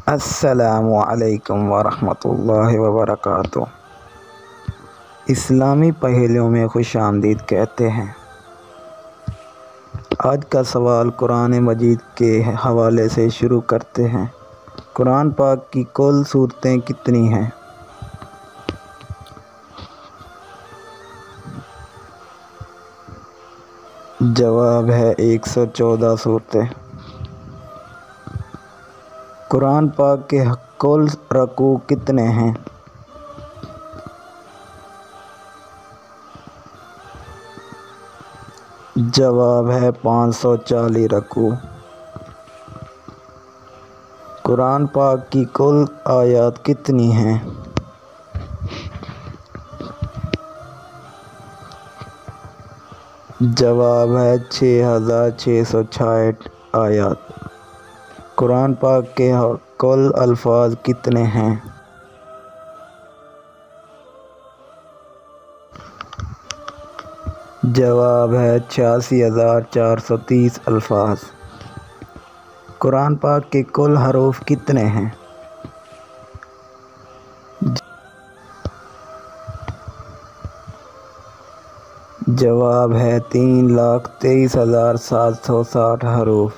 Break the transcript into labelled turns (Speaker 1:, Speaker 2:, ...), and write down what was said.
Speaker 1: السلام علیکم ورحمۃ اللہ وبرکاتہ۔ اسلامی پہیلیوں میں خوش آمدید کہتے ہیں۔ آج کا سوال قرآن مجید کے حوالے سے شروع کرتے ہیں۔ قرآن پاک کی کل سورتیں کتنی ہیں؟ جواب ہے 114 سورتیں۔ قرآن پاک کے کل رکوع کتنے ہیں؟ جواب ہے 540 رکوع۔ قرآن پاک کی کل آیات کتنی ہیں؟ جواب ہے 6666 آیات۔ قرآن پاک کے کل الفاظ کتنے ہیں؟ جواب ہے 86,430 الفاظ۔ قرآن پاک کے کل حروف کتنے ہیں؟ جواب ہے 3,23,760 حروف۔